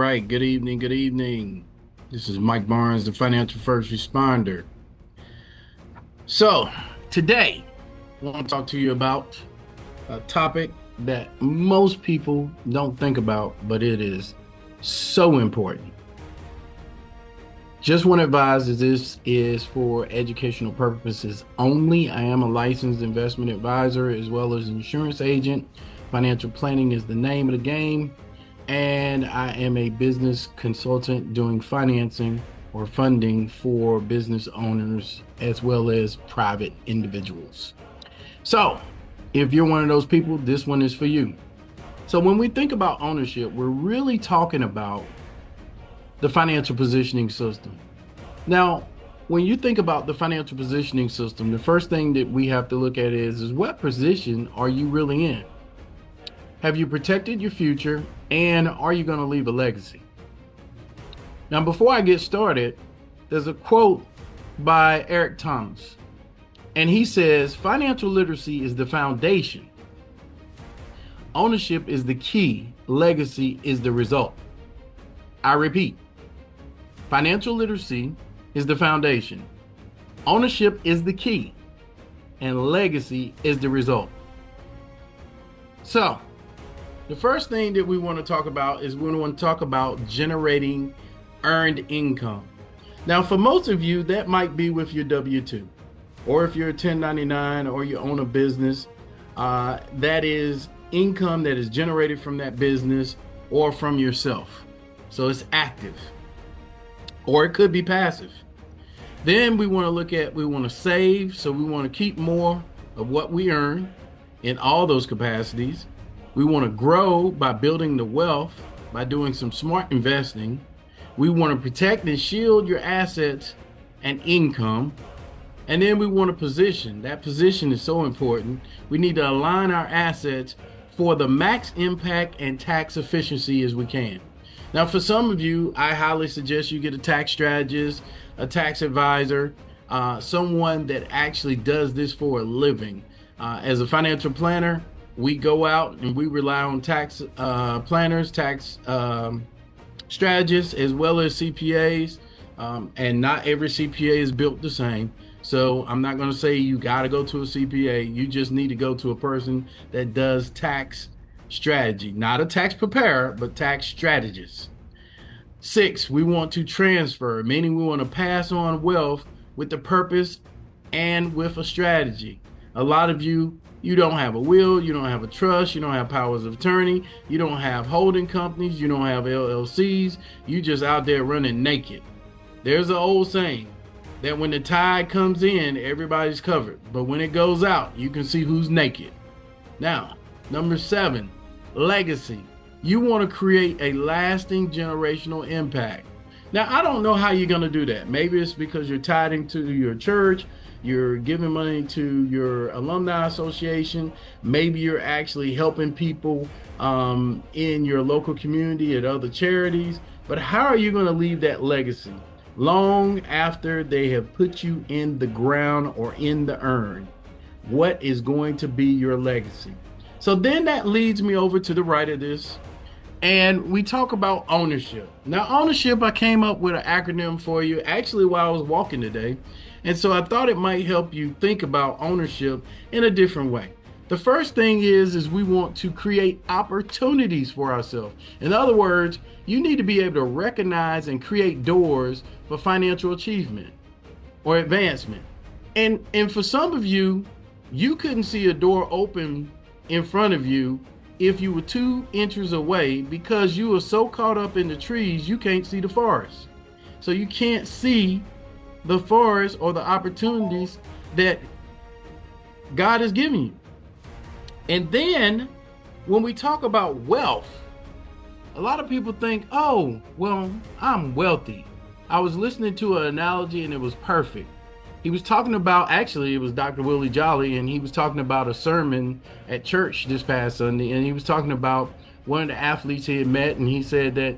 right. Good evening. Good evening. This is Mike Barnes, the financial first responder. So, today, I want to talk to you about a topic that most people don't think about, but it is so important. Just want to advise that this is for educational purposes only. I am a licensed investment advisor as well as insurance agent. Financial planning is the name of the game. And I am a business consultant doing financing or funding for business owners as well as private individuals. So, if you're one of those people, this one is for you. So, when we think about ownership, we're really talking about the financial positioning system. Now, when you think about the financial positioning system, the first thing that we have to look at is what position are you really in? Have you protected your future, and are you going to leave a legacy? Now, before I get started, there's a quote by Eric Thomas, and he says, financial literacy is the foundation. Ownership is the key. Legacy is the result. I repeat, financial literacy is the foundation. Ownership is the key, and legacy is the result. So, the first thing that we want to talk about is we want to talk about generating earned income. Now, for most of you, that might be with your W-2, or if you're a 1099 or you own a business, that is income that is generated from that business or from yourself. So it's active, or it could be passive. Then we want to save, so we want to keep more of what we earn in all those capacities. We want to grow by building the wealth, by doing some smart investing. We want to protect and shield your assets and income. And then we want to position. That position is so important. We need to align our assets for the max impact and tax efficiency as we can. Now, for some of you, I highly suggest you get a tax strategist, a tax advisor, someone that actually does this for a living. As a financial planner, we go out and we rely on tax planners, tax strategists, as well as CPAs. And not every CPA is built the same. So I'm not going to say you got to go to a CPA. You just need to go to a person that does tax strategy, not a tax preparer, but tax strategist. 6, we want to transfer, meaning we want to pass on wealth with the purpose and with a strategy. A lot of you don't have a will, you don't have a trust, you don't have powers of attorney, you don't have holding companies, you don't have LLCs, you just out there running naked. There's an old saying that when the tide comes in, everybody's covered, but when it goes out, you can see who's naked. Now, number 7, legacy. You want to create a lasting generational impact. Now, I don't know how you're going to do that. Maybe it's because you're tied into your church, you're giving money to your alumni association. Maybe you're actually helping people in your local community at other charities. But how are you going to leave that legacy long after they have put you in the ground or in the urn? What is going to be your legacy? So then that leads me over to the right of this, and we talk about ownership. Now, ownership, I came up with an acronym for you actually while I was walking today. And so I thought it might help you think about ownership in a different way. The first thing is we want to create opportunities for ourselves. In other words, you need to be able to recognize and create doors for financial achievement or advancement. And for some of you, you couldn't see a door open in front of you if you were 2 inches away because you were so caught up in the trees, you can't see the forest. So you can't see the forest or the opportunities that God has given you. And then when we talk about wealth, a lot of people think, oh, well, I'm wealthy. I was listening to an analogy and it was perfect. He was talking about, actually, it was Dr. Willie Jolly, and he was talking about a sermon at church this past Sunday, and he was talking about one of the athletes he had met, and he said that,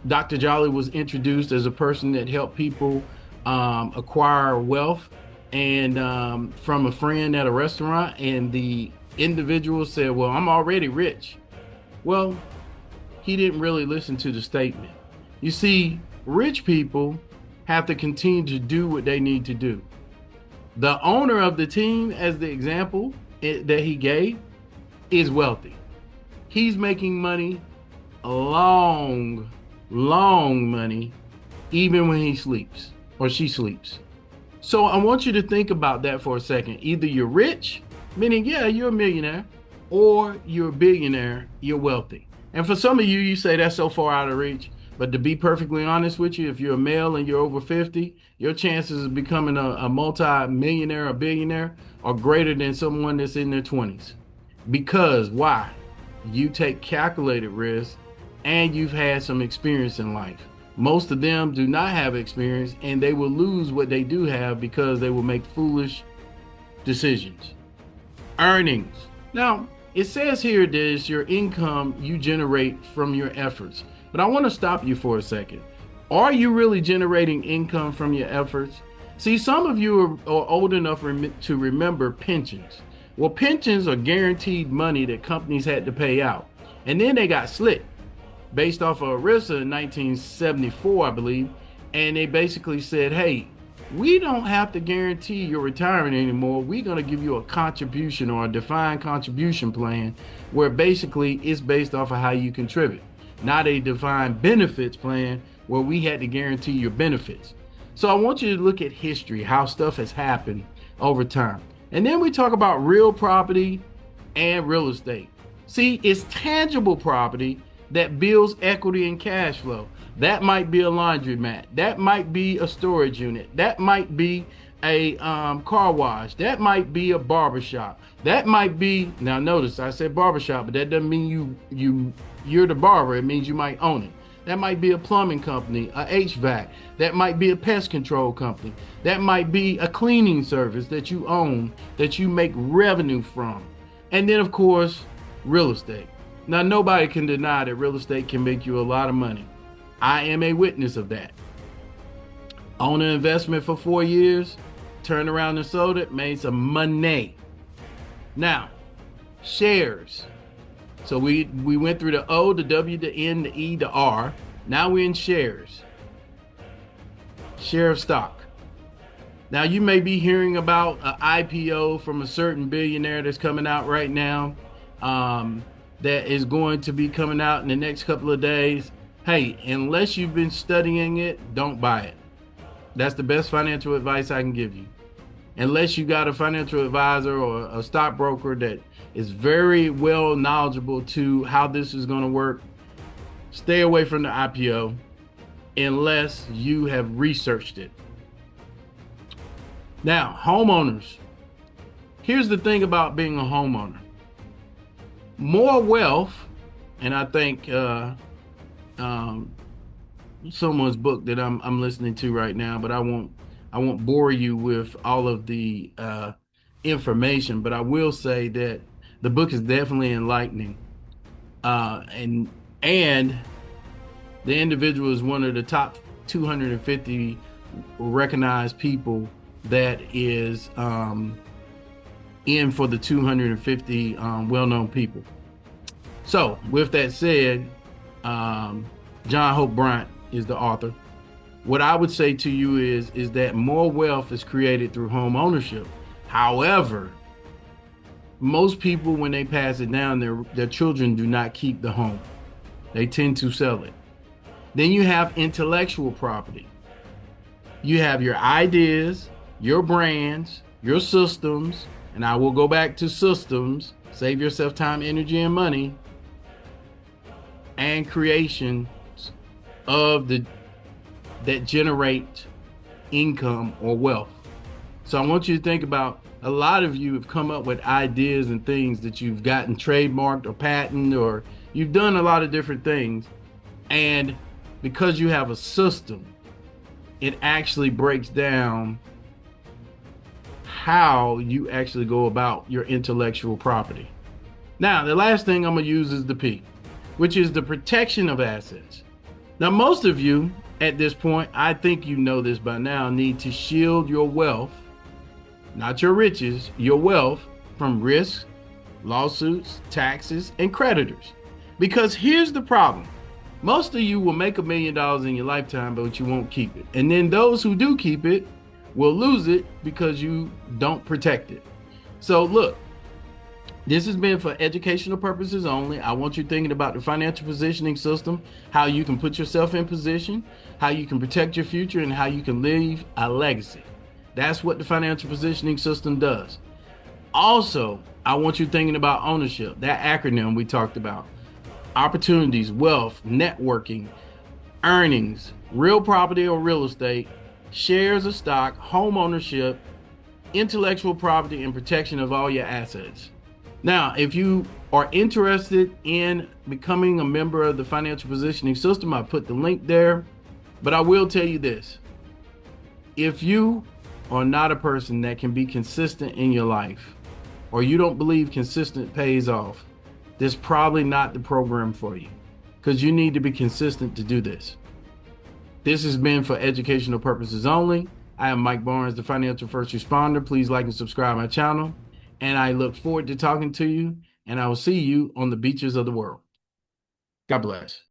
Dr. Jolly was introduced as a person that helped people acquire wealth and from a friend at a restaurant, and the individual said, well, I'm already rich. Well, he didn't really listen to the statement. You see, rich people have to continue to do what they need to do. The owner of the team, as the example that he gave, is wealthy. He's making money, long money, even when he sleeps or she sleeps. So I want you to think about that for a second. Either you're rich, meaning, yeah, you're a millionaire, or you're a billionaire, you're wealthy. And for some of you, you say that's so far out of reach. But to be perfectly honest with you, if you're a male and you're over 50, your chances of becoming a multi-millionaire or billionaire are greater than someone that's in their 20s. Because why? You take calculated risks and you've had some experience in life. Most of them do not have experience, and they will lose what they do have because they will make foolish decisions. Earnings. Now, it says here that it's your income you generate from your efforts. But I want to stop you for a second. Are you really generating income from your efforts? See, some of you are old enough to remember pensions. Well, pensions are guaranteed money that companies had to pay out. And then they got slick based off of ERISA in 1974, I believe. And they basically said, hey, we don't have to guarantee your retirement anymore. We're going to give you a contribution or a defined contribution plan where basically it's based off of how you contribute. Not a defined benefits plan where we had to guarantee your benefits. So I want you to look at history, how stuff has happened over time. And then we talk about real property and real estate. See, it's tangible property that builds equity and cash flow. That might be a laundromat. That might be a storage unit. That might be a car wash. That might be a barbershop. That might be, now notice I said barbershop, but that doesn't mean you're the barber. It means you might own it. That might be a plumbing company, a HVAC. That might be a pest control company. That might be a cleaning service that you own, that you make revenue from. And then of course, real estate. Now, nobody can deny that real estate can make you a lot of money. I am a witness of that. Own an investment for 4 years, turned around and sold it, made some money. Now, shares. So we went through the O, the W, the N, the E, the R. Now we're in shares. Share of stock. Now you may be hearing about an IPO from a certain billionaire that's coming out right now, that is going to be coming out in the next couple of days. Hey, unless you've been studying it, don't buy it. That's the best financial advice I can give you. Unless you got a financial advisor or a stockbroker that is very well knowledgeable to how this is going to work, stay away from the IPO unless you have researched it. Now, homeowners. Here's the thing about being a homeowner. More wealth, and I think someone's book that I'm listening to right now, but I won't bore you with all of the information, but I will say that the book is definitely enlightening, and the individual is one of the top 250 recognized people that is in for the 250 well-known people. So with that said, John Hope Bryant is the author. What I would say to you is that more wealth is created through home ownership. However, most people, when they pass it down, their children do not keep the home. They tend to sell it. Then you have intellectual property. You have your ideas, your brands, your systems, and I will go back to systems, save yourself time, energy, and money, and creations of that generate income or wealth. So I want you to think about, a lot of you have come up with ideas and things that you've gotten trademarked or patented, or you've done a lot of different things. And because you have a system, it actually breaks down how you actually go about your intellectual property. Now, the last thing I'm going to use is the P, which is the protection of assets. Now, most of you at this point, I think you know this by now, need to shield your wealth, not your riches, your wealth from risks, lawsuits, taxes, and creditors. Because here's the problem. Most of you will make $1 million in your lifetime, but you won't keep it. And then those who do keep it will lose it because you don't protect it. So look, this has been for educational purposes only. I want you thinking about the financial positioning system, how you can put yourself in position, how you can protect your future, and how you can leave a legacy. That's what the financial positioning system does. Also, I want you thinking about ownership, that acronym we talked about. Opportunities, wealth, networking, earnings, real property or real estate, shares of stock, home ownership, intellectual property, and protection of all your assets. Now, if you are interested in becoming a member of the financial positioning system, I put the link there. But I will tell you this: if you are not a person that can be consistent in your life, or you don't believe consistent pays off, this is probably not the program for you, because you need to be consistent to do this. This has been for educational purposes only. I am Mike Barnes, the financial first responder. Please like and subscribe my channel. And I look forward to talking to you. And I will see you on the beaches of the world. God bless.